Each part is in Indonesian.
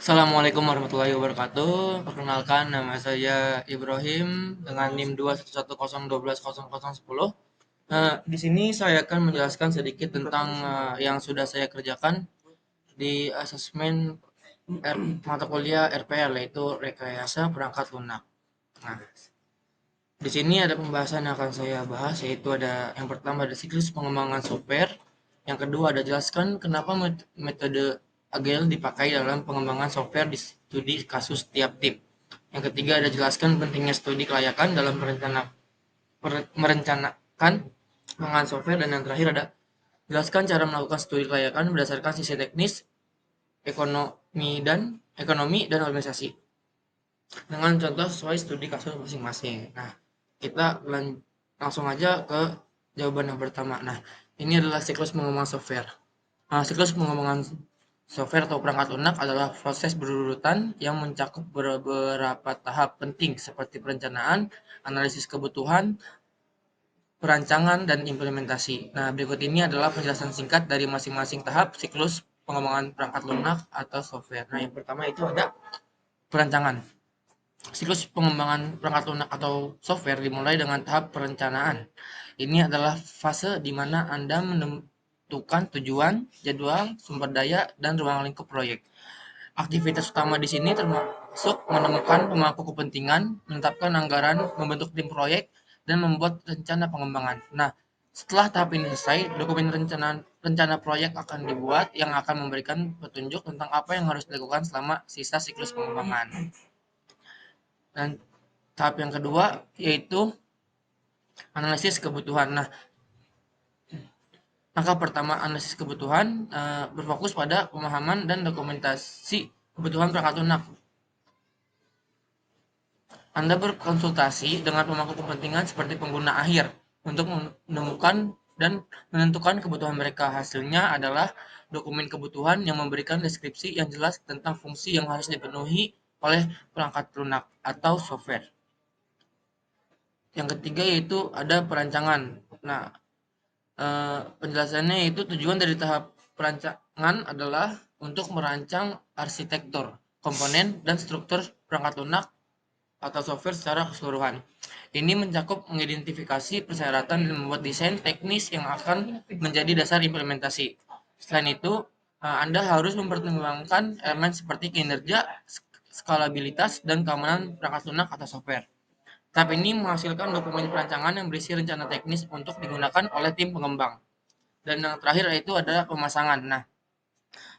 Assalamualaikum warahmatullahi wabarakatuh. Perkenalkan, nama saya Ibrahim dengan NIM 21101210010. Di sini saya akan menjelaskan sedikit tentang yang sudah saya kerjakan di asesmen mata kuliah RPL, yaitu Rekayasa Perangkat Lunak. Nah, di sini ada pembahasan yang akan saya bahas, yaitu ada yang pertama ada siklus pengembangan software, yang kedua ada jelaskan kenapa metode Agile dipakai dalam pengembangan software di studi kasus tiap tim. Yang ketiga ada jelaskan pentingnya studi kelayakan dalam merencanakan pengembangan software, dan yang terakhir ada jelaskan cara melakukan studi kelayakan berdasarkan sisi teknis, ekonomi dan organisasi dengan contoh sesuai studi kasus masing-masing. Nah, kita langsung aja ke jawaban yang pertama. Nah, ini adalah siklus pengembangan software. Siklus pengembangan software atau perangkat lunak adalah proses berurutan yang mencakup beberapa tahap penting seperti perencanaan, analisis kebutuhan, perancangan, dan implementasi. Nah, berikut ini adalah penjelasan singkat dari masing-masing tahap siklus pengembangan perangkat lunak atau software. Nah, yang pertama itu ada perancangan. Siklus pengembangan perangkat lunak atau software dimulai dengan tahap perencanaan. Ini adalah fase di mana Anda menentukan tujuan, jadwal, sumber daya, dan ruang lingkup proyek. Aktivitas utama di sini termasuk menemukan pemangku kepentingan, menetapkan anggaran, membentuk tim proyek, dan membuat rencana pengembangan. Nah, setelah tahap ini selesai, dokumen rencana proyek akan dibuat yang akan memberikan petunjuk tentang apa yang harus dilakukan selama sisa siklus pengembangan. Dan tahap yang kedua yaitu analisis kebutuhan. Nah, langkah pertama analisis kebutuhan berfokus pada pemahaman dan dokumentasi kebutuhan perangkat lunak. Anda berkonsultasi dengan pemangku kepentingan seperti pengguna akhir untuk menemukan dan menentukan kebutuhan mereka. Hasilnya adalah dokumen kebutuhan yang memberikan deskripsi yang jelas tentang fungsi yang harus dipenuhi oleh perangkat lunak atau software. Yang ketiga yaitu ada perancangan. Nah, penjelasannya itu tujuan dari tahap perancangan adalah untuk merancang arsitektur, komponen, dan struktur perangkat lunak atau software secara keseluruhan. Ini mencakup mengidentifikasi persyaratan dan membuat desain teknis yang akan menjadi dasar implementasi. Selain itu, Anda harus mempertimbangkan elemen seperti kinerja, skalabilitas, dan keamanan perangkat lunak atau software. Tahap ini menghasilkan dokumen perancangan yang berisi rencana teknis untuk digunakan oleh tim pengembang. Dan yang terakhir yaitu adalah pemasangan. Nah,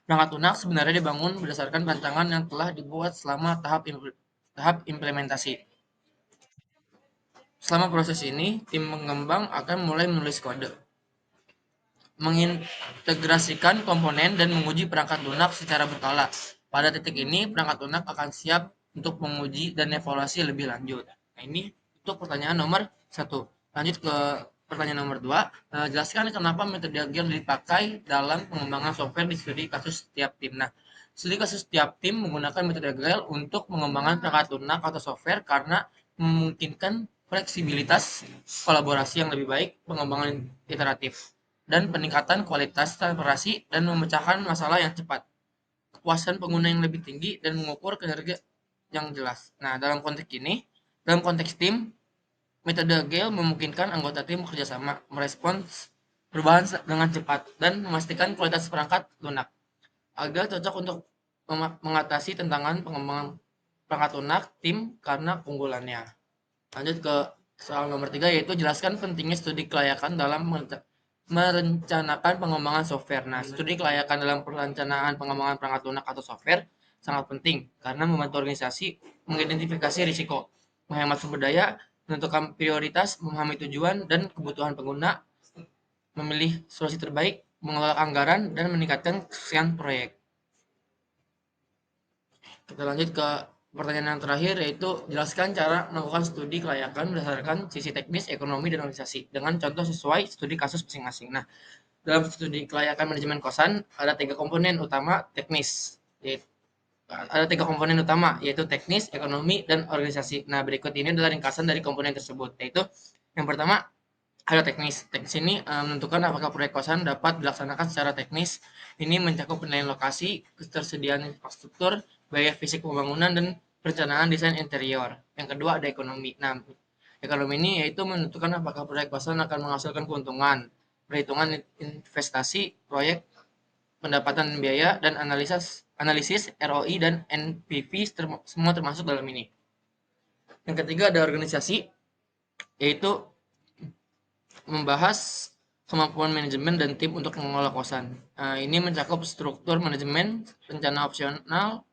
perangkat lunak sebenarnya dibangun berdasarkan rancangan yang telah dibuat selama tahap implementasi. Selama proses ini, tim pengembang akan mulai menulis kode, mengintegrasikan komponen, dan menguji perangkat lunak secara berkala. Pada titik ini, perangkat lunak akan siap untuk menguji dan evaluasi lebih lanjut. Nah, ini untuk pertanyaan nomor 1. Lanjut ke pertanyaan nomor 2. Jelaskan kenapa metode agile dipakai dalam pengembangan software di studi kasus setiap tim. Nah, studi kasus setiap tim menggunakan metode agile untuk pengembangan perangkat lunak atau software karena memungkinkan fleksibilitas, kolaborasi yang lebih baik, pengembangan iteratif, dan peningkatan kualitas transparansi dan memecahkan masalah yang cepat, kepuasan pengguna yang lebih tinggi, dan mengukur kinerja yang jelas. Nah, dalam konteks tim, metode agile memungkinkan anggota tim bekerja sama, merespons perubahan dengan cepat, dan memastikan kualitas perangkat lunak. Agile cocok untuk mengatasi tantangan pengembangan perangkat lunak tim karena keunggulannya. Lanjut ke soal nomor 3 yaitu jelaskan pentingnya studi kelayakan dalam merencanakan pengembangan software. Nah, studi kelayakan dalam perencanaan pengembangan perangkat lunak atau software sangat penting karena membantu organisasi mengidentifikasi risiko, menghemat sumber daya, menentukan prioritas, memahami tujuan dan kebutuhan pengguna, memilih solusi terbaik, mengelola anggaran, dan meningkatkan kesuksesan proyek. Kita lanjut ke pertanyaan yang terakhir yaitu jelaskan cara melakukan studi kelayakan berdasarkan sisi teknis, ekonomi, dan organisasi dengan contoh sesuai studi kasus masing-masing. Nah, dalam studi kelayakan manajemen kosan ada tiga komponen utama teknis. Ada tiga komponen utama yaitu teknis, ekonomi, dan organisasi. Nah, berikut ini adalah ringkasan dari komponen tersebut yaitu yang pertama ada teknis. Teknis ini menentukan apakah proyek kosan dapat dilaksanakan secara teknis. Ini mencakup penilaian lokasi, ketersediaan infrastruktur, biaya fisik pembangunan, dan perencanaan desain interior. Yang kedua ada ekonomi. Nah, ekonomi ini yaitu menentukan apakah proyek kosan akan menghasilkan keuntungan, perhitungan investasi, proyek, pendapatan biaya, dan analisis ROI dan NPV semua termasuk dalam ini. Yang ketiga ada organisasi, yaitu membahas kemampuan manajemen dan tim untuk mengelola kosan. Nah, ini mencakup struktur manajemen, rencana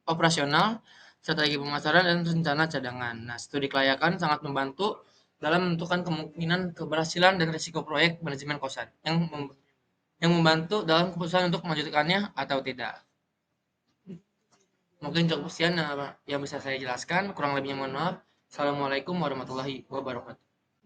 operasional, strategi pemasaran, dan rencana cadangan. Nah, studi kelayakan sangat membantu dalam menentukan kemungkinan keberhasilan dan risiko proyek manajemen kosan yang membantu dalam keputusan untuk melanjutkannya atau tidak. Mungkin cukup sekian yang bisa saya jelaskan. Kurang lebihnya mohon maaf. Assalamualaikum warahmatullahi wabarakatuh.